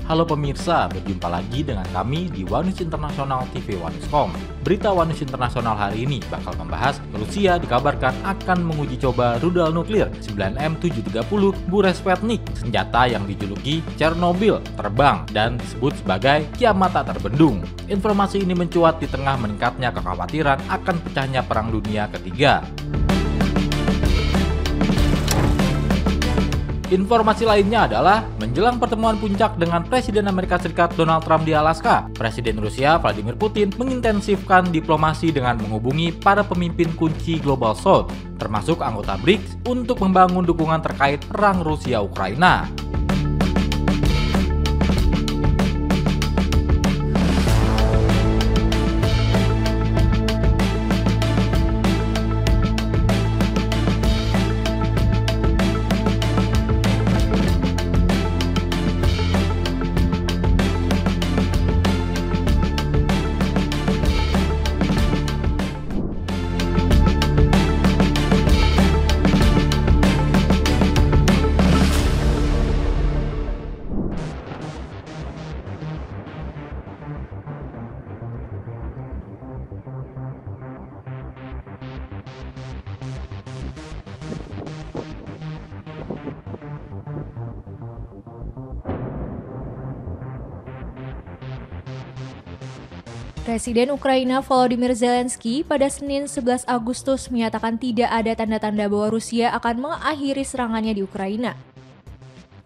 Halo pemirsa, berjumpa lagi dengan kami di One News International TV One.com. Berita One News International hari ini bakal membahas Rusia dikabarkan akan menguji coba rudal nuklir 9M730 Burezhnev, senjata yang dijuluki Chernobyl, terbang dan disebut sebagai kiamat tak terbendung. Informasi ini mencuat di tengah meningkatnya kekhawatiran akan pecahnya Perang Dunia Ketiga. Informasi lainnya adalah, menjelang pertemuan puncak dengan Presiden Amerika Serikat Donald Trump di Alaska, Presiden Rusia Vladimir Putin mengintensifkan diplomasi dengan menghubungi para pemimpin kunci Global South, termasuk anggota BRICS, untuk membangun dukungan terkait perang Rusia-Ukraina. Presiden Ukraina Volodymyr Zelensky pada Senin 11 Agustus menyatakan tidak ada tanda-tanda bahwa Rusia akan mengakhiri serangannya di Ukraina.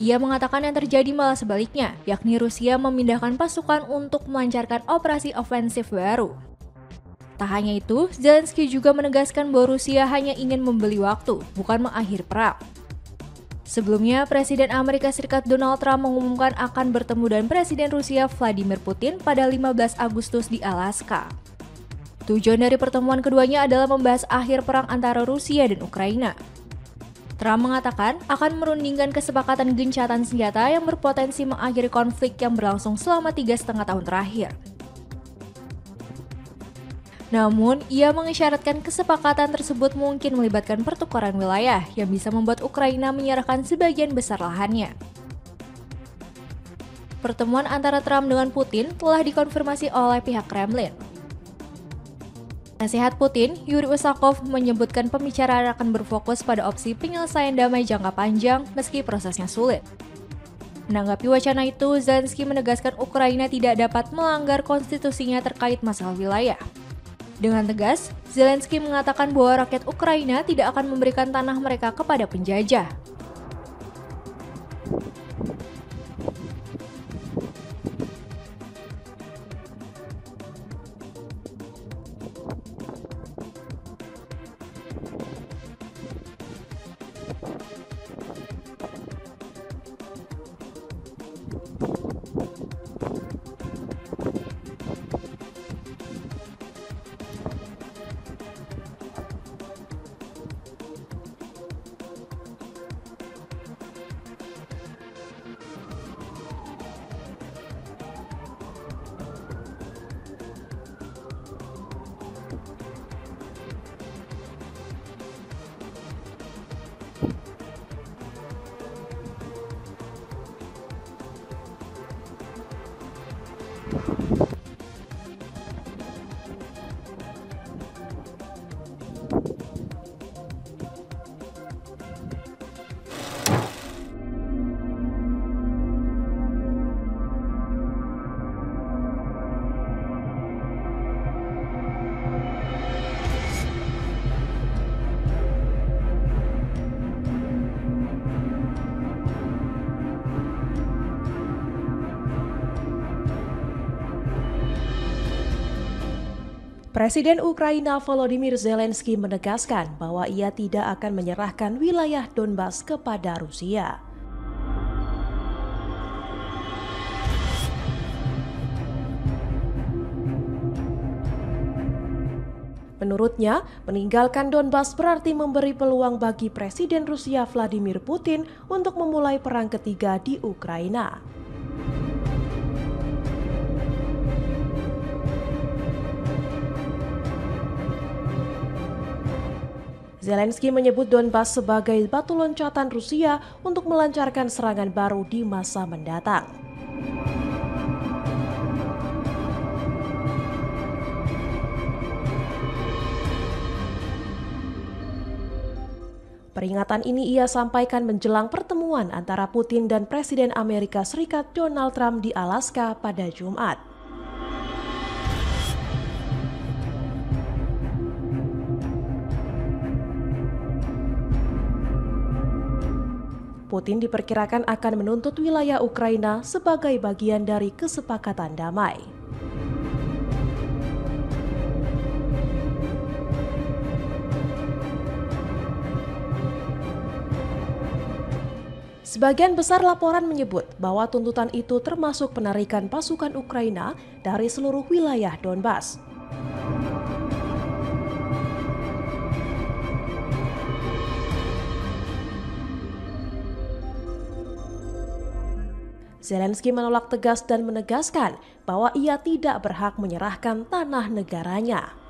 Ia mengatakan yang terjadi malah sebaliknya, yakni Rusia memindahkan pasukan untuk melancarkan operasi ofensif baru. Tak hanya itu, Zelensky juga menegaskan bahwa Rusia hanya ingin membeli waktu, bukan mengakhiri perang. Sebelumnya, Presiden Amerika Serikat Donald Trump mengumumkan akan bertemu dengan Presiden Rusia Vladimir Putin pada 15 Agustus di Alaska. Tujuan dari pertemuan keduanya adalah membahas akhir perang antara Rusia dan Ukraina. Trump mengatakan akan merundingkan kesepakatan gencatan senjata yang berpotensi mengakhiri konflik yang berlangsung selama 3,5 tahun terakhir. Namun, ia mengisyaratkan kesepakatan tersebut mungkin melibatkan pertukaran wilayah yang bisa membuat Ukraina menyerahkan sebagian besar lahannya. Pertemuan antara Trump dengan Putin telah dikonfirmasi oleh pihak Kremlin. Nasihat Putin, Yuri Usakov, menyebutkan pembicaraan akan berfokus pada opsi penyelesaian damai jangka panjang meski prosesnya sulit. Menanggapi wacana itu, Zelensky menegaskan Ukraina tidak dapat melanggar konstitusinya terkait masalah wilayah. Dengan tegas, Zelensky mengatakan bahwa rakyat Ukraina tidak akan memberikan tanah mereka kepada penjajah. Presiden Ukraina Volodymyr Zelensky menegaskan bahwa ia tidak akan menyerahkan wilayah Donbas kepada Rusia. Menurutnya, meninggalkan Donbas berarti memberi peluang bagi Presiden Rusia Vladimir Putin untuk memulai perang ketiga di Ukraina. Zelensky menyebut Donbas sebagai batu loncatan Rusia untuk melancarkan serangan baru di masa mendatang. Peringatan ini ia sampaikan menjelang pertemuan antara Putin dan Presiden Amerika Serikat Donald Trump di Alaska pada Jumat. Putin diperkirakan akan menuntut wilayah Ukraina sebagai bagian dari kesepakatan damai. Sebagian besar laporan menyebut bahwa tuntutan itu termasuk penarikan pasukan Ukraina dari seluruh wilayah Donbas. Zelensky menolak tegas dan menegaskan bahwa ia tidak berhak menyerahkan tanah negaranya.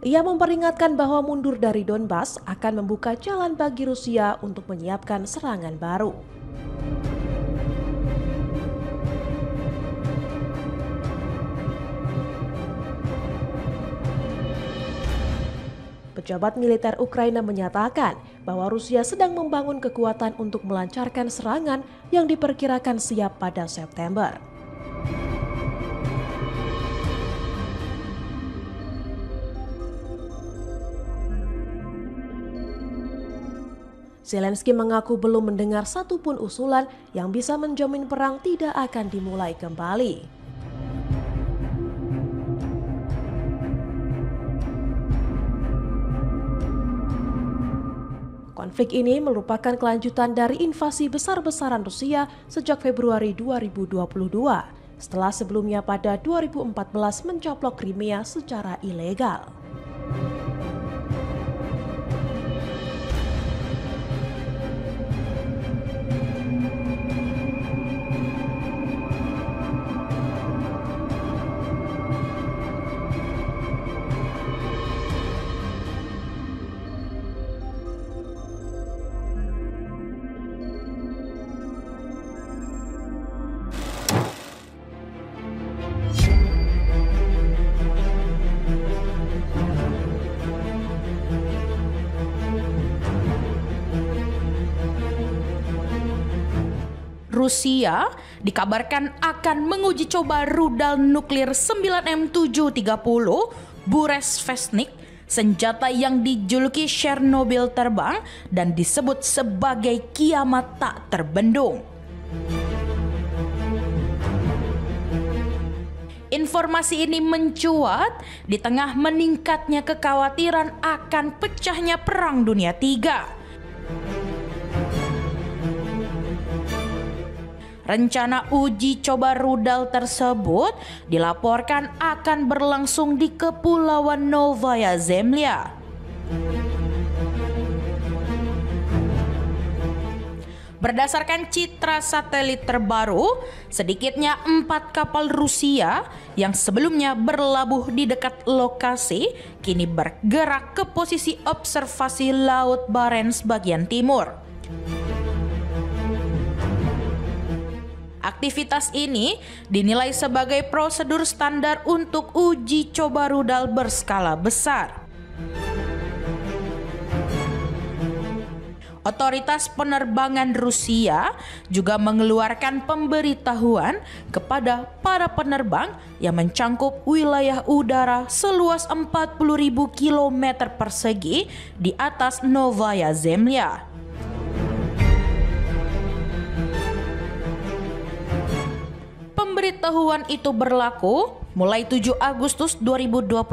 Ia memperingatkan bahwa mundur dari Donbas akan membuka jalan bagi Rusia untuk menyiapkan serangan baru. Pejabat militer Ukraina menyatakan bahwa Rusia sedang membangun kekuatan untuk melancarkan serangan yang diperkirakan siap pada September. Zelensky mengaku belum mendengar satupun usulan yang bisa menjamin perang tidak akan dimulai kembali. Konflik ini merupakan kelanjutan dari invasi besar-besaran Rusia sejak Februari 2022, setelah sebelumnya pada 2014 mencaplok Crimea secara ilegal. Rusia dikabarkan akan menguji coba rudal nuklir 9M730 Burezhnesny, senjata yang dijuluki Chernobyl terbang dan disebut sebagai kiamat tak terbendung. Informasi ini mencuat di tengah meningkatnya kekhawatiran akan pecahnya Perang Dunia III. Rencana uji coba rudal tersebut dilaporkan akan berlangsung di Kepulauan Novaya Zemlya. Berdasarkan citra satelit terbaru, sedikitnya 4 kapal Rusia yang sebelumnya berlabuh di dekat lokasi kini bergerak ke posisi observasi Laut Barents bagian timur. Aktivitas ini dinilai sebagai prosedur standar untuk uji coba rudal berskala besar. Otoritas penerbangan Rusia juga mengeluarkan pemberitahuan kepada para penerbang yang mencangkup wilayah udara seluas 40.000 km persegi di atas Novaya Zemlya. Pemberitahuan itu berlaku mulai 7 Agustus 2025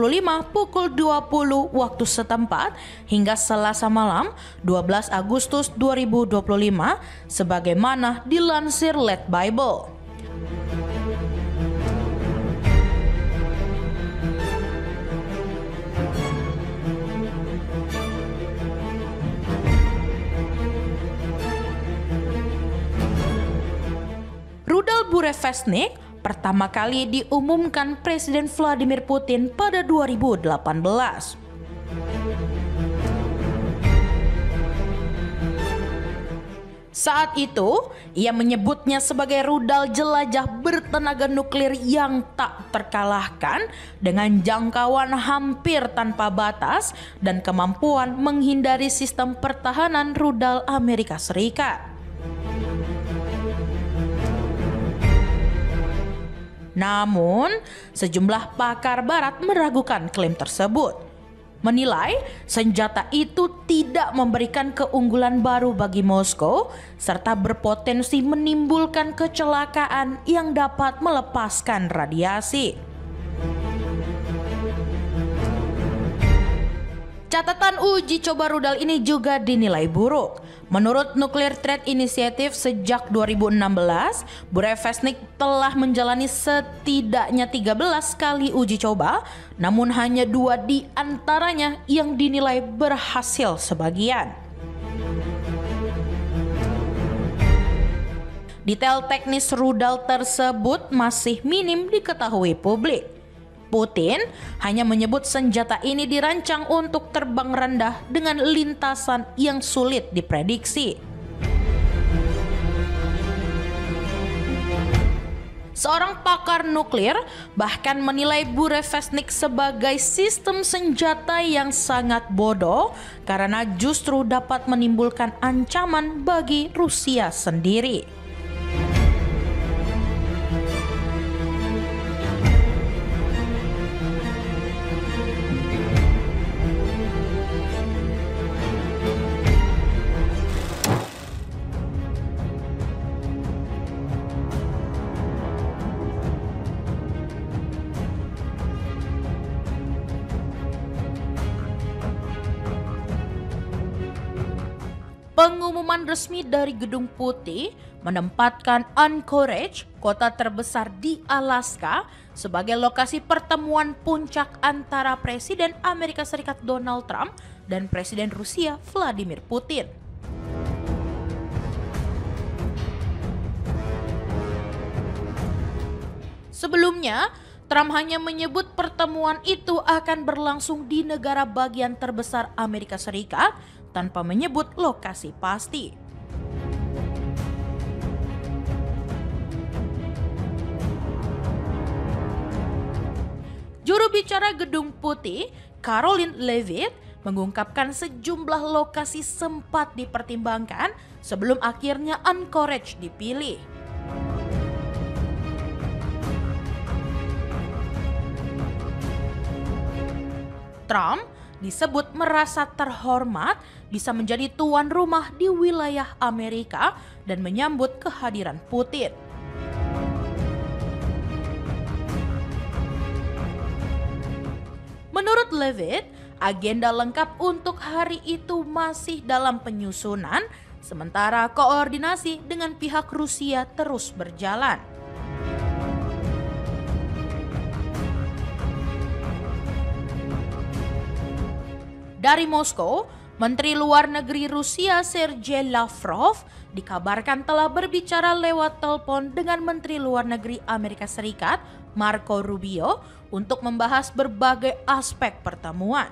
pukul 20 waktu setempat hingga Selasa malam 12 Agustus 2025 sebagaimana dilansir Let Bible. Rudal Burezhnesny pertama kali diumumkan Presiden Vladimir Putin pada 2018. Saat itu, ia menyebutnya sebagai rudal jelajah bertenaga nuklir yang tak terkalahkan dengan jangkauan hampir tanpa batas dan kemampuan menghindari sistem pertahanan rudal Amerika Serikat. Namun, sejumlah pakar barat meragukan klaim tersebut. Menilai senjata itu tidak memberikan keunggulan baru bagi Moskow serta berpotensi menimbulkan kecelakaan yang dapat melepaskan radiasi. Catatan uji coba rudal ini juga dinilai buruk. Menurut Nuclear Threat Initiative, sejak 2016, Burevestnik telah menjalani setidaknya 13 kali uji coba, namun hanya 2 di antaranya yang dinilai berhasil sebagian. Detail teknis rudal tersebut masih minim diketahui publik. Putin hanya menyebut senjata ini dirancang untuk terbang rendah dengan lintasan yang sulit diprediksi. Seorang pakar nuklir bahkan menilai Burevestnik sebagai sistem senjata yang sangat bodoh karena justru dapat menimbulkan ancaman bagi Rusia sendiri. Pengumuman resmi dari Gedung Putih menempatkan Anchorage, kota terbesar di Alaska, sebagai lokasi pertemuan puncak antara Presiden Amerika Serikat Donald Trump dan Presiden Rusia Vladimir Putin. Sebelumnya, Trump hanya menyebut pertemuan itu akan berlangsung di negara bagian terbesar Amerika Serikat tanpa menyebut lokasi pasti. Juru bicara Gedung Putih, Karoline Leavitt, mengungkapkan sejumlah lokasi sempat dipertimbangkan sebelum akhirnya Anchorage dipilih. Trump disebut merasa terhormat bisa menjadi tuan rumah di wilayah Amerika dan menyambut kehadiran Putin. Menurut Leavitt, agenda lengkap untuk hari itu masih dalam penyusunan, sementara koordinasi dengan pihak Rusia terus berjalan. Dari Moskow, Menteri Luar Negeri Rusia Sergei Lavrov dikabarkan telah berbicara lewat telepon dengan Menteri Luar Negeri Amerika Serikat Marco Rubio untuk membahas berbagai aspek pertemuan.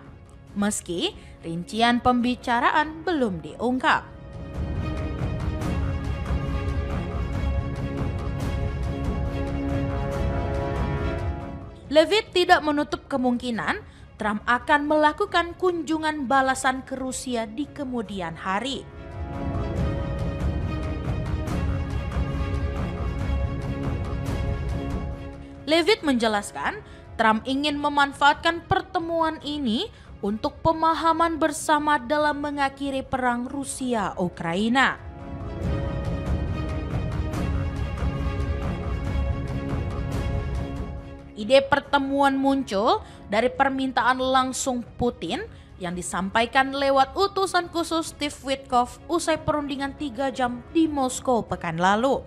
Meski rincian pembicaraan belum diungkap. Leavitt tidak menutup kemungkinan Trump akan melakukan kunjungan balasan ke Rusia di kemudian hari. Leavitt menjelaskan, Trump ingin memanfaatkan pertemuan ini untuk pemahaman bersama dalam mengakhiri perang Rusia-Ukraina. Ide pertemuan muncul dari permintaan langsung Putin yang disampaikan lewat utusan khusus Steve Witkoff usai perundingan 3 jam di Moskow pekan lalu.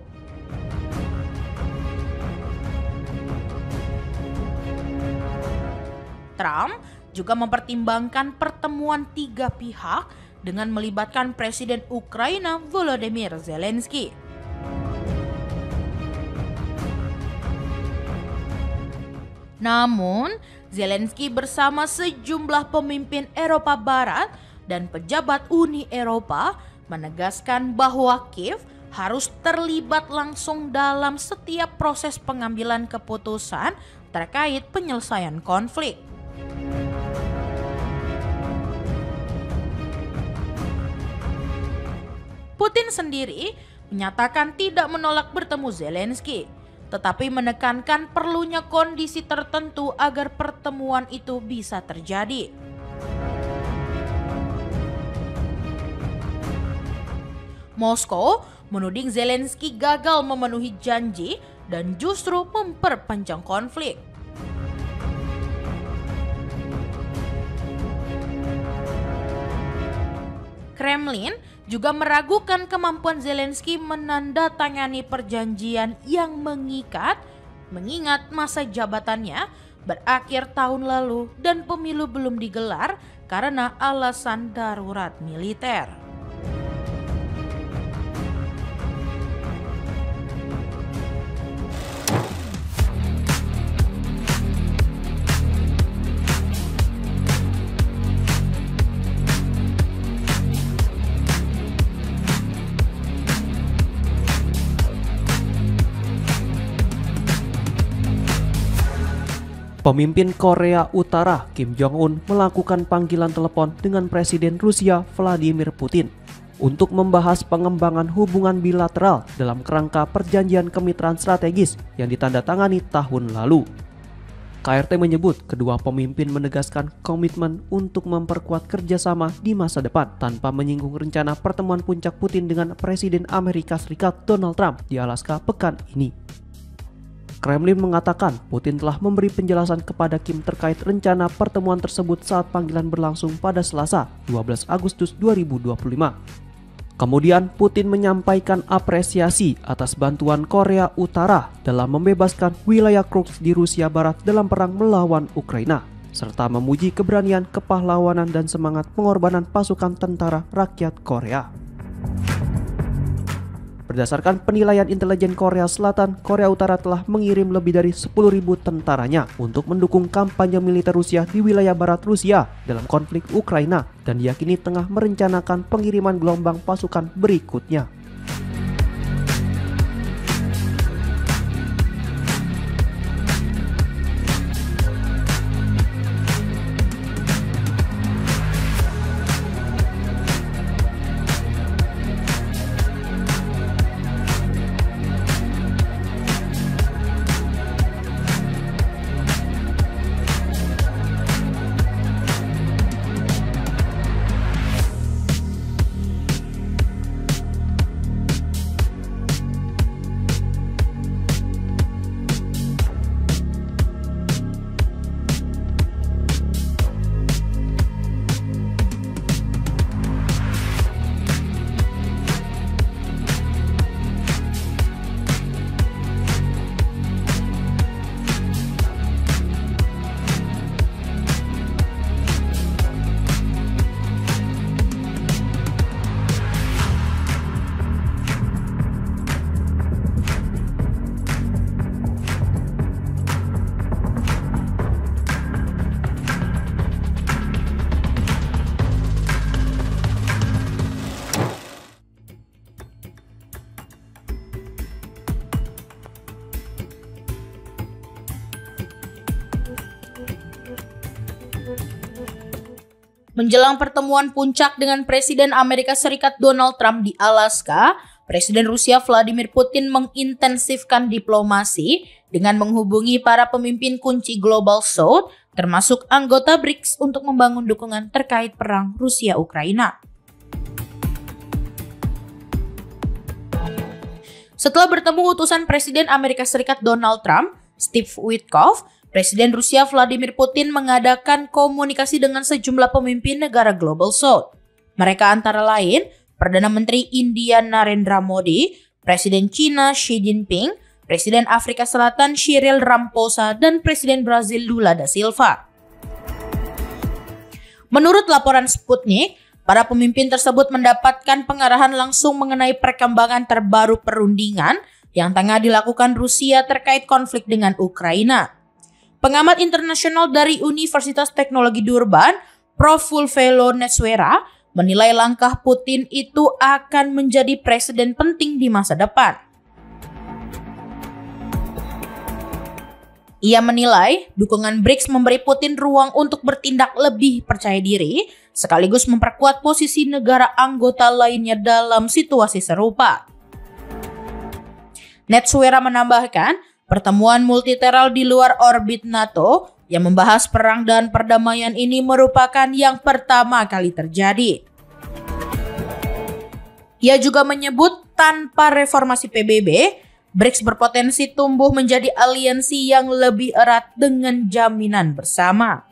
Trump juga mempertimbangkan pertemuan 3 pihak dengan melibatkan Presiden Ukraina Volodymyr Zelensky. Namun, Zelensky bersama sejumlah pemimpin Eropa Barat dan pejabat Uni Eropa menegaskan bahwa Kiev harus terlibat langsung dalam setiap proses pengambilan keputusan terkait penyelesaian konflik. Putin sendiri menyatakan tidak menolak bertemu Zelensky, tetapi menekankan perlunya kondisi tertentu agar pertemuan itu bisa terjadi. Moskow menuding Zelensky gagal memenuhi janji dan justru memperpanjang konflik. Kremlin juga meragukan kemampuan Zelensky menandatangani perjanjian yang mengikat, mengingat masa jabatannya berakhir tahun lalu dan pemilu belum digelar karena alasan darurat militer. Pemimpin Korea Utara Kim Jong-un melakukan panggilan telepon dengan Presiden Rusia Vladimir Putin untuk membahas pengembangan hubungan bilateral dalam kerangka perjanjian kemitraan strategis yang ditandatangani tahun lalu. KRT menyebut kedua pemimpin menegaskan komitmen untuk memperkuat kerjasama di masa depan tanpa menyinggung rencana pertemuan puncak Putin dengan Presiden Amerika Serikat Donald Trump di Alaska pekan ini. Kremlin mengatakan Putin telah memberi penjelasan kepada Kim terkait rencana pertemuan tersebut saat panggilan berlangsung pada Selasa, 12 Agustus 2025. Kemudian Putin menyampaikan apresiasi atas bantuan Korea Utara dalam membebaskan wilayah Kursk di Rusia Barat dalam perang melawan Ukraina, serta memuji keberanian, kepahlawanan, dan semangat pengorbanan pasukan tentara rakyat Korea. Berdasarkan penilaian intelijen Korea Selatan, Korea Utara telah mengirim lebih dari 10.000 tentaranya untuk mendukung kampanye militer Rusia di wilayah barat Rusia dalam konflik Ukraina dan diyakini tengah merencanakan pengiriman gelombang pasukan berikutnya. Menjelang pertemuan puncak dengan Presiden Amerika Serikat Donald Trump di Alaska, Presiden Rusia Vladimir Putin mengintensifkan diplomasi dengan menghubungi para pemimpin kunci Global South, termasuk anggota BRICS untuk membangun dukungan terkait perang Rusia-Ukraina. Setelah bertemu utusan Presiden Amerika Serikat Donald Trump, Steve Witkoff, Presiden Rusia Vladimir Putin mengadakan komunikasi dengan sejumlah pemimpin negara Global South. Mereka antara lain Perdana Menteri India Narendra Modi, Presiden China Xi Jinping, Presiden Afrika Selatan Cyril Ramaphosa, dan Presiden Brazil Lula da Silva. Menurut laporan Sputnik, para pemimpin tersebut mendapatkan pengarahan langsung mengenai perkembangan terbaru perundingan yang tengah dilakukan Rusia terkait konflik dengan Ukraina. Pengamat internasional dari Universitas Teknologi Durban, Prof. Vulfelo Netswera, menilai langkah Putin itu akan menjadi presiden penting di masa depan. Ia menilai dukungan BRICS memberi Putin ruang untuk bertindak lebih percaya diri, sekaligus memperkuat posisi negara anggota lainnya dalam situasi serupa. Netswera menambahkan, pertemuan multilateral di luar orbit NATO yang membahas perang dan perdamaian ini merupakan yang pertama kali terjadi. Ia juga menyebut tanpa reformasi PBB, BRICS berpotensi tumbuh menjadi aliansi yang lebih erat dengan jaminan bersama.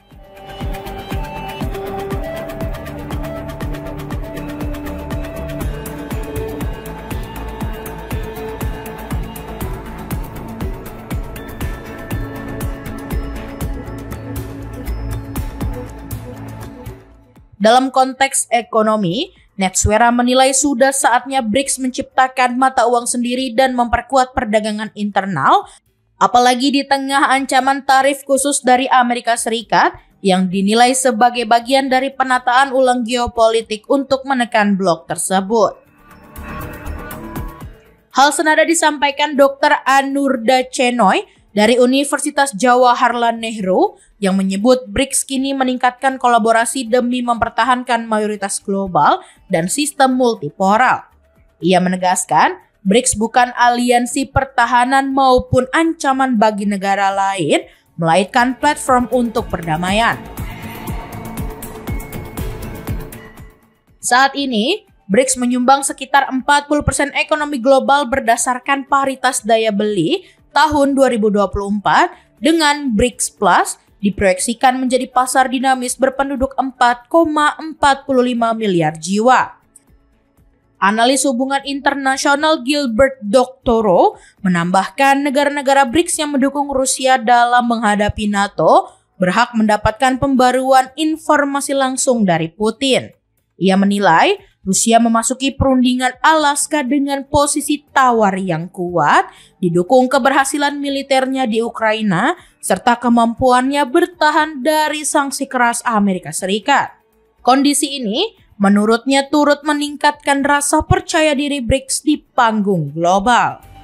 Dalam konteks ekonomi, Netswera menilai sudah saatnya BRICS menciptakan mata uang sendiri dan memperkuat perdagangan internal, apalagi di tengah ancaman tarif khusus dari Amerika Serikat yang dinilai sebagai bagian dari penataan ulang geopolitik untuk menekan blok tersebut. Hal senada disampaikan Dr. Anurda Chenoy dari Universitas Jawaharlal Nehru yang menyebut BRICS kini meningkatkan kolaborasi demi mempertahankan mayoritas global dan sistem multipolar. Ia menegaskan, BRICS bukan aliansi pertahanan maupun ancaman bagi negara lain, melainkan platform untuk perdamaian. Saat ini, BRICS menyumbang sekitar 40% ekonomi global berdasarkan paritas daya beli tahun 2024 dengan BRICS Plus diproyeksikan menjadi pasar dinamis berpenduduk 4,45 miliar jiwa. Analis hubungan internasional Gilbert Doctorow menambahkan negara-negara BRICS yang mendukung Rusia dalam menghadapi NATO berhak mendapatkan pembaruan informasi langsung dari Putin. Ia menilai Rusia memasuki perundingan Alaska dengan posisi tawar yang kuat, didukung keberhasilan militernya di Ukraina, serta kemampuannya bertahan dari sanksi keras Amerika Serikat. Kondisi ini, menurutnya turut meningkatkan rasa percaya diri BRICS di panggung global.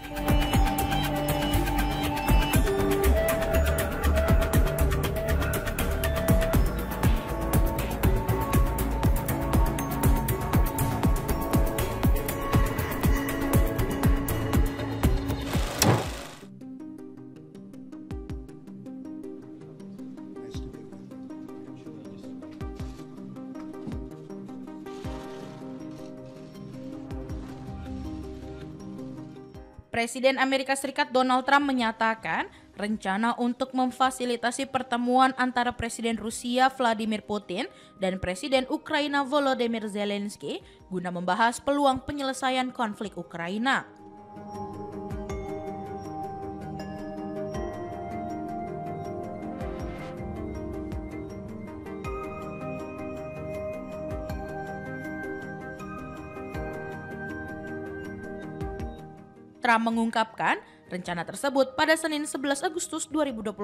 Presiden Amerika Serikat Donald Trump menyatakan rencana untuk memfasilitasi pertemuan antara Presiden Rusia Vladimir Putin dan Presiden Ukraina Volodymyr Zelensky guna membahas peluang penyelesaian konflik Ukraina. Trump mengungkapkan rencana tersebut pada Senin 11 Agustus 2025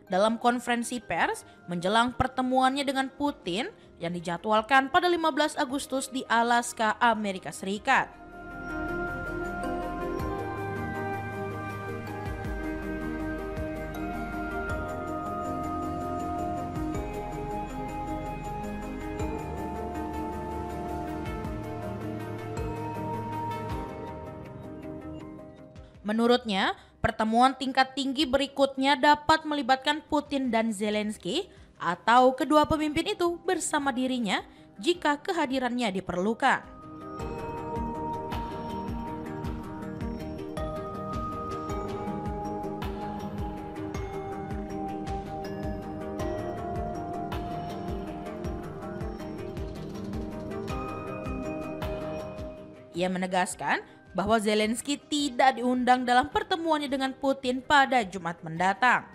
dalam konferensi pers menjelang pertemuannya dengan Putin yang dijadwalkan pada 15 Agustus di Alaska, Amerika Serikat. Menurutnya, pertemuan tingkat tinggi berikutnya dapat melibatkan Putin dan Zelensky atau kedua pemimpin itu bersama dirinya jika kehadirannya diperlukan. Ia menegaskan bahwa Zelensky tidak diundang dalam pertemuannya dengan Putin pada Jumat mendatang.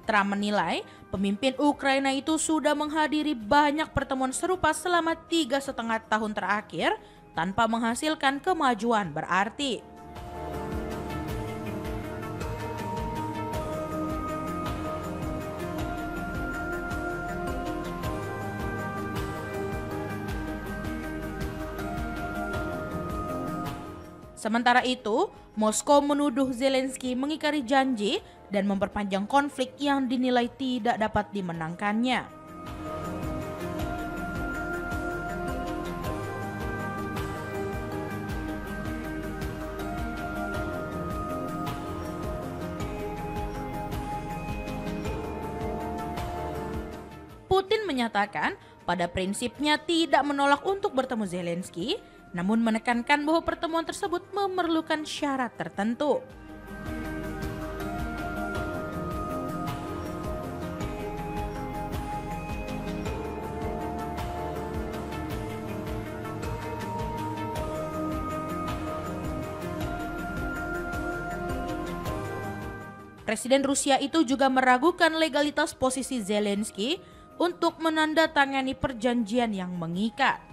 Trump menilai pemimpin Ukraina itu sudah menghadiri banyak pertemuan serupa selama 3,5 tahun terakhir tanpa menghasilkan kemajuan berarti. Sementara itu, Moskow menuduh Zelensky mengingkari janji dan memperpanjang konflik yang dinilai tidak dapat dimenangkannya. Putin menyatakan pada prinsipnya tidak menolak untuk bertemu Zelensky, namun menekankan bahwa pertemuan tersebut memerlukan syarat tertentu. Presiden Rusia itu juga meragukan legalitas posisi Zelensky untuk menandatangani perjanjian yang mengikat.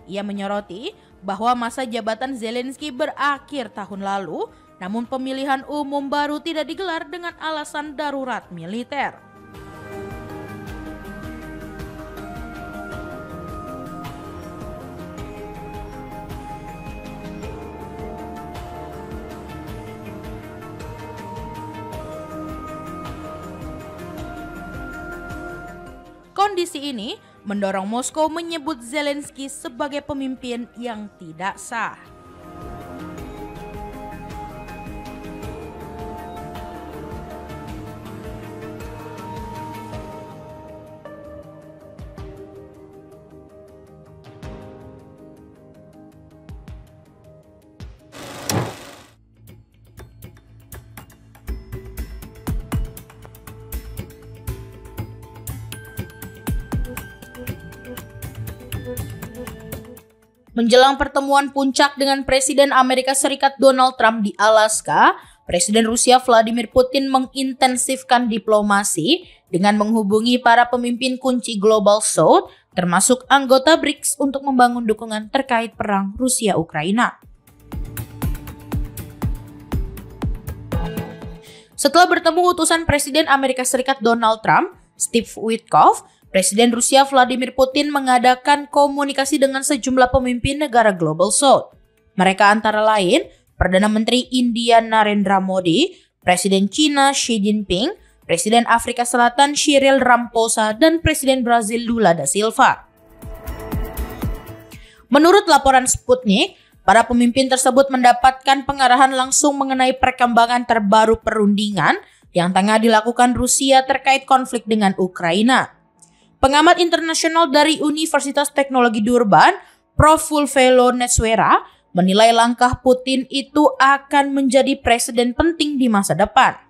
Ia menyoroti bahwa masa jabatan Zelensky berakhir tahun lalu, namun pemilihan umum baru tidak digelar dengan alasan darurat militer. Kondisi ini mendorong Moskow menyebut Zelensky sebagai pemimpin yang tidak sah. Menjelang pertemuan puncak dengan Presiden Amerika Serikat Donald Trump di Alaska, Presiden Rusia Vladimir Putin mengintensifkan diplomasi dengan menghubungi para pemimpin kunci Global South, termasuk anggota BRICS untuk membangun dukungan terkait perang Rusia-Ukraina. Setelah bertemu utusan Presiden Amerika Serikat Donald Trump, Steve Witkoff, Presiden Rusia Vladimir Putin mengadakan komunikasi dengan sejumlah pemimpin negara Global South. Mereka antara lain Perdana Menteri India Narendra Modi, Presiden China Xi Jinping, Presiden Afrika Selatan Cyril Ramaphosa, dan Presiden Brazil Lula da Silva. Menurut laporan Sputnik, para pemimpin tersebut mendapatkan pengarahan langsung mengenai perkembangan terbaru perundingan yang tengah dilakukan Rusia terkait konflik dengan Ukraina. Pengamat internasional dari Universitas Teknologi Durban, Prof. Vulfelo Netswera, menilai langkah Putin itu akan menjadi presiden penting di masa depan.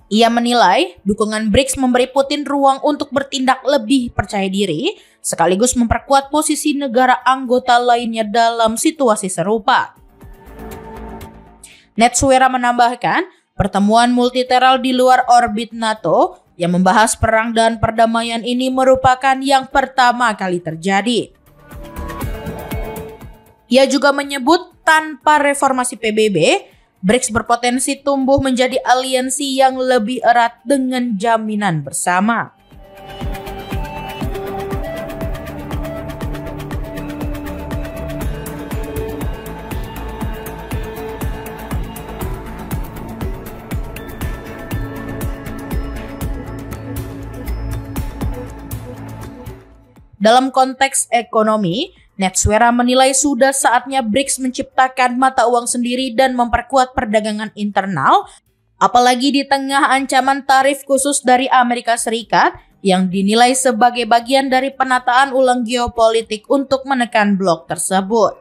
Ia menilai dukungan BRICS memberi Putin ruang untuk bertindak lebih percaya diri, sekaligus memperkuat posisi negara anggota lainnya dalam situasi serupa. Netswera menambahkan, pertemuan multilateral di luar orbit NATO yang membahas perang dan perdamaian ini merupakan yang pertama kali terjadi. Ia juga menyebut tanpa reformasi PBB, BRICS berpotensi tumbuh menjadi aliansi yang lebih erat dengan jaminan bersama. Dalam konteks ekonomi, Netswera menilai sudah saatnya BRICS menciptakan mata uang sendiri dan memperkuat perdagangan internal, apalagi di tengah ancaman tarif khusus dari Amerika Serikat yang dinilai sebagai bagian dari penataan ulang geopolitik untuk menekan blok tersebut.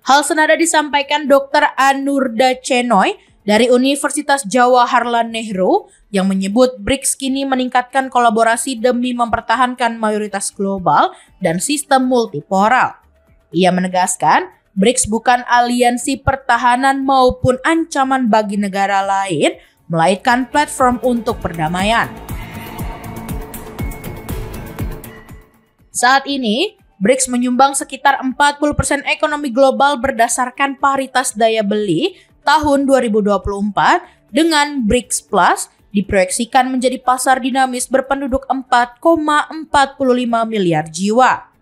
Hal senada disampaikan Dr. Anurda Chenoy dari Universitas Jawaharlal Nehru yang menyebut BRICS kini meningkatkan kolaborasi demi mempertahankan mayoritas global dan sistem multipolar. Ia menegaskan, BRICS bukan aliansi pertahanan maupun ancaman bagi negara lain, melainkan platform untuk perdamaian. Saat ini, BRICS menyumbang sekitar 40% ekonomi global berdasarkan paritas daya beli tahun 2024 dengan BRICS Plus diproyeksikan menjadi pasar dinamis berpenduduk 4,45 miliar jiwa.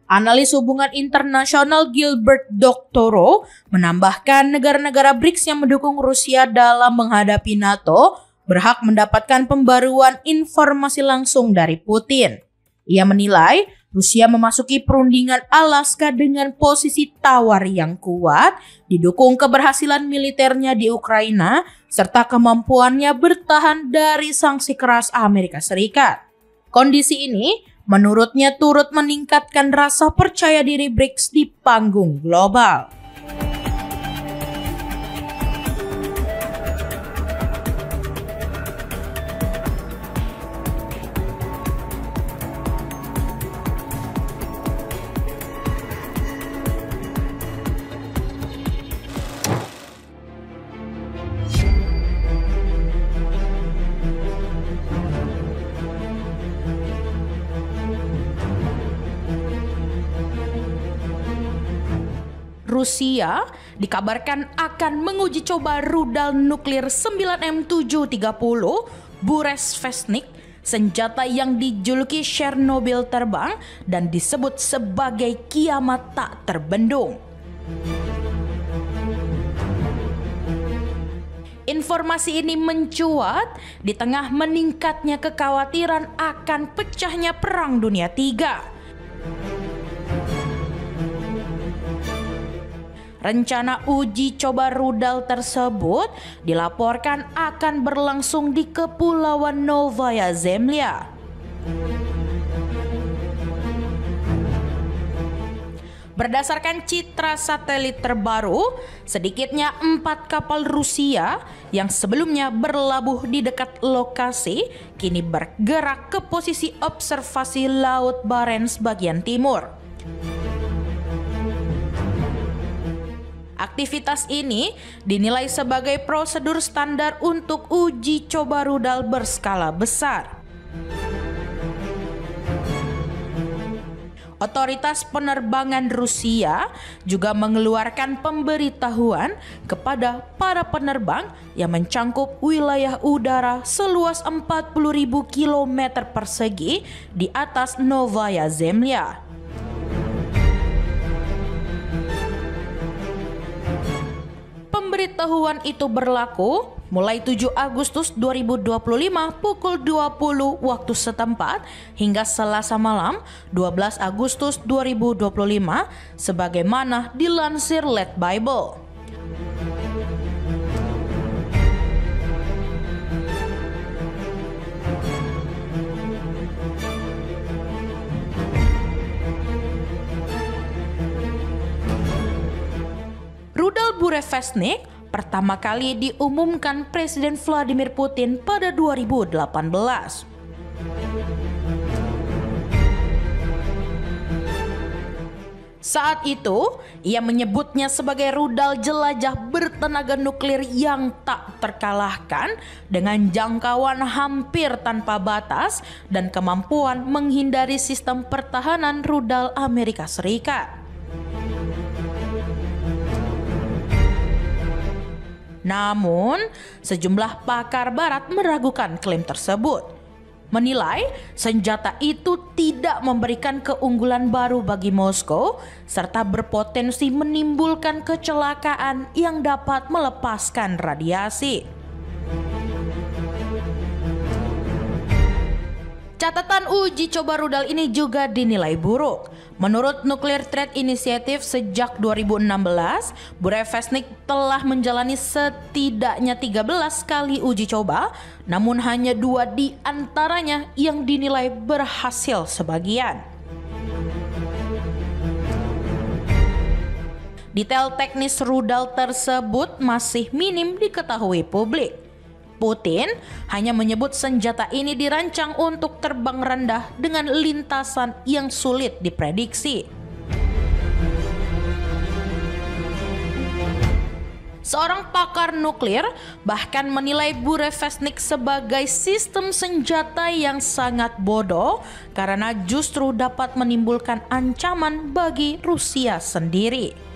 Analis hubungan internasional Gilbert Doctorow menambahkan negara-negara BRICS yang mendukung Rusia dalam menghadapi NATO berhak mendapatkan pembaruan informasi langsung dari Putin. Ia menilai Rusia memasuki perundingan Alaska dengan posisi tawar yang kuat, didukung keberhasilan militernya di Ukraina, serta kemampuannya bertahan dari sanksi keras Amerika Serikat. Kondisi ini menurutnya turut meningkatkan rasa percaya diri BRICS di panggung global. Rusia dikabarkan akan menguji coba rudal nuklir 9M730 Burezhnesny, senjata yang dijuluki Chernobyl terbang dan disebut sebagai kiamat tak terbendung. Informasi ini mencuat di tengah meningkatnya kekhawatiran akan pecahnya Perang Dunia III. Rencana uji coba rudal tersebut dilaporkan akan berlangsung di Kepulauan Novaya Zemlya. Berdasarkan citra satelit terbaru, sedikitnya 4 kapal Rusia yang sebelumnya berlabuh di dekat lokasi kini bergerak ke posisi observasi Laut Barents bagian timur. Aktivitas ini dinilai sebagai prosedur standar untuk uji coba rudal berskala besar. Otoritas penerbangan Rusia juga mengeluarkan pemberitahuan kepada para penerbang yang mencangkup wilayah udara seluas 40.000 km persegi di atas Novaya Zemlya. Pemberitahuan itu berlaku mulai 7 Agustus 2025 pukul 20 waktu setempat hingga Selasa malam 12 Agustus 2025 sebagaimana dilansir Let Bible. Rudal Burezhnesny pertama kali diumumkan Presiden Vladimir Putin pada 2018. Saat itu, ia menyebutnya sebagai rudal jelajah bertenaga nuklir yang tak terkalahkan dengan jangkauan hampir tanpa batas dan kemampuan menghindari sistem pertahanan rudal Amerika Serikat. Namun, sejumlah pakar barat meragukan klaim tersebut. Menilai senjata itu tidak memberikan keunggulan baru bagi Moskow serta berpotensi menimbulkan kecelakaan yang dapat melepaskan radiasi. Catatan uji coba rudal ini juga dinilai buruk. Menurut Nuclear Threat Initiative sejak 2016, Burezhnesny telah menjalani setidaknya 13 kali uji coba, namun hanya 2 di antaranya yang dinilai berhasil sebagian. Detail teknis rudal tersebut masih minim diketahui publik. Putin hanya menyebut senjata ini dirancang untuk terbang rendah dengan lintasan yang sulit diprediksi. Seorang pakar nuklir bahkan menilai Burevestnik sebagai sistem senjata yang sangat bodoh karena justru dapat menimbulkan ancaman bagi Rusia sendiri.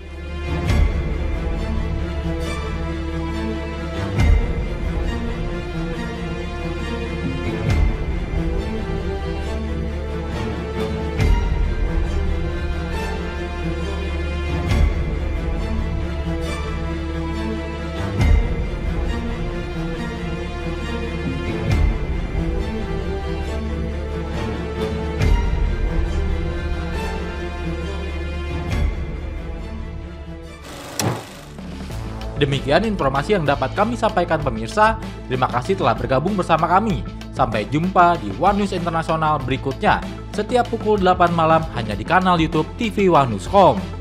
Demikian informasi yang dapat kami sampaikan pemirsa. Terima kasih telah bergabung bersama kami. Sampai jumpa di One News Internasional berikutnya. Setiap pukul 8 malam hanya di kanal YouTube TV One Newscom.